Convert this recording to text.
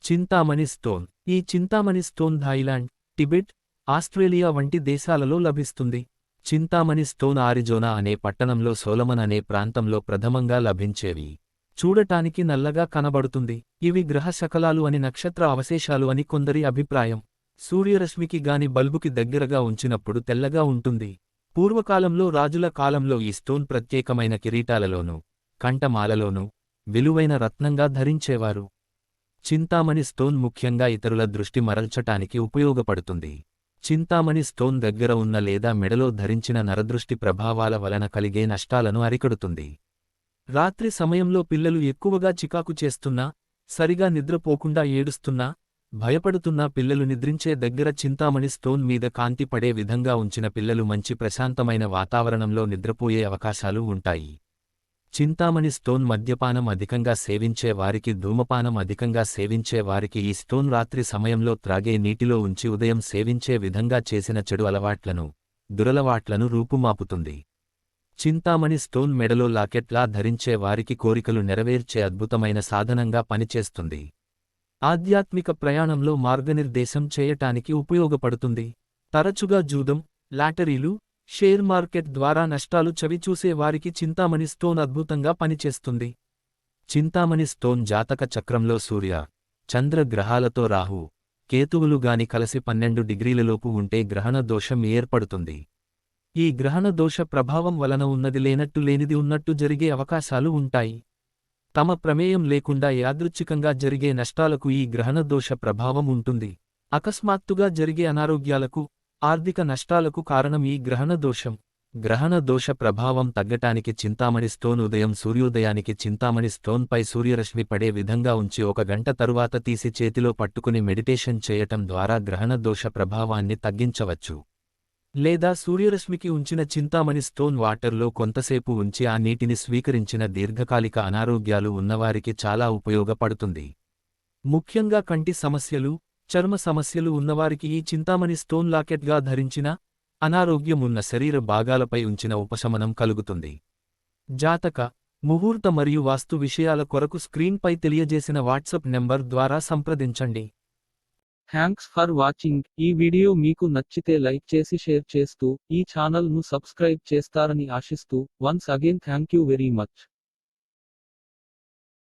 Chintamani stone. ఈ Chintamani stone Thailand, Tibet, Australia వంటి దేశాలలో లభిస్తుంది. చింతామణి స్టోన్ ఆరిజోనా అనే పట్టణంలో సోలమన్ అనే ప్రాంతంలో ప్రథమంగా లభించేవి. చూడటానికి నల్లగా కనబడుతుంది. ఇవి గ్రహ శకలాలు అని, నక్షత్ర అవశేషాలు అని కొందరి అభిప్రాయం. సూర్యరశ్మికి గాని బల్బుకి దగ్గరగా ఉంచినప్పుడు తెల్లగా ఉంటుంది. పూర్వకాలంలో రాజుల కాలంలో ఈ స్టోన్ ప్రత్యేకమైన కిరీటాలలోనూ, కంఠమాలలోనూ విలువైన రత్నంగా ధరించేవారు. చింతామణి స్టోన్ ముఖ్యంగా ఇతరుల దృష్టి మరల్చటానికి ఉపయోగపడుతుంది. చింతామణి స్టోన్ దగ్గర ఉన్న లేదా మెడలో ధరించిన నరదృష్టి ప్రభావాల వలన కలిగే నష్టాలను అరికడుతుంది. రాత్రి సమయంలో పిల్లలు ఎక్కువగా చికాకు చేస్తున్నా, సరిగా నిద్రపోకుండా ఏడుస్తున్నా, భయపడుతున్నా పిల్లలు నిద్రించే దగ్గర చింతామణి స్టోన్ మీద కాంతి పడే విధంగా ఉంచిన పిల్లలు మంచి ప్రశాంతమైన వాతావరణంలో నిద్రపోయే అవకాశాలు ఉంటాయి. చింతామణి స్టోన్ మద్యపానం అధికంగా సేవించే వారికి, ధూమపానం అధికంగా సేవించే వారికి ఈ స్టోన్ రాత్రి సమయంలో త్రాగే నీటిలో ఉంచి ఉదయం సేవించే విధంగా చేసిన చెడు అలవాట్లను, దురలవాట్లను రూపుమాపుతుంది. చింతామణి స్టోన్ మెడలో లాకెట్లా ధరించే వారికి కోరికలు నెరవేర్చే అద్భుతమైన సాధనంగా పనిచేస్తుంది. ఆధ్యాత్మిక ప్రయాణంలో మార్గనిర్దేశం చేయటానికి ఉపయోగపడుతుంది. తరచుగా జూదం, లాటరీలు, షేర్ మార్కెట్ ద్వారా నష్టాలు చవిచూసే వారికి చింతామణి స్టోన్ అద్భుతంగా పనిచేస్తుంది. చింతామణి స్టోన్ జాతక చక్రంలో సూర్య, చంద్ర గ్రహాలతో రాహు, కేతువులు గాని కలిసి 12 డిగ్రీలలోపు ఉంటే గ్రహణ దోషం ఏర్పడుతుంది. ఈ గ్రహణ దోష ప్రభావం వలన ఉన్నది లేనట్టు, లేనిది ఉన్నట్టు జరిగే అవకాశాలు ఉంటాయి. తమ ప్రమేయం లేకుండా యాదృచ్ఛికంగా జరిగే నష్టాలకు ఈ గ్రహణ దోష ప్రభావం ఉంటుంది. అకస్మాత్తుగా జరిగే అనారోగ్యాలకు, ఆర్థిక నష్టాలకు కారణం ఈ గ్రహణ దోషం. గ్రహణ దోష ప్రభావం తగ్గటానికి చింతామణి స్టోన్ ఉదయం సూర్యోదయానికి చింతామణి స్టోన్పై సూర్యరశ్మి పడే విధంగా ఉంచి 1 గంట తరువాత తీసి చేతిలో పట్టుకుని మెడిటేషన్ చేయటం ద్వారా గ్రహణ దోష ప్రభావాన్ని తగ్గించవచ్చు. లేదా సూర్యరశ్మికి ఉంచిన చింతామణి స్టోన్ వాటర్లో కొంతసేపు ఉంచి ఆ నీటిని స్వీకరించిన దీర్ఘకాలిక అనారోగ్యాలు ఉన్నవారికి చాలా ఉపయోగపడుతుంది. ముఖ్యంగా కంటి సమస్యలు, చర్మ సమస్యలు ఉన్నవారికి ఈ చింతామణి స్టోన్ లాకెట్గా ధరించిన, అనారోగ్యమున్న శరీర భాగాలపై ఉంచిన ఉపశమనం కలుగుతుంది. జాతక, ముహూర్త మరియు వాస్తు విషయాల కొరకు స్క్రీన్పై తెలియజేసిన వాట్సాప్ నెంబర్ ద్వారా సంప్రదించండి. Thanks for watching. ఈ వీడియో మీకు నచ్చితే లైక్ చేసి షేర్ చేస్తూ, ఈ ఛానల్ను సబ్స్క్రైబ్ చేస్తారని ఆశిస్తూ, once again thank you very much.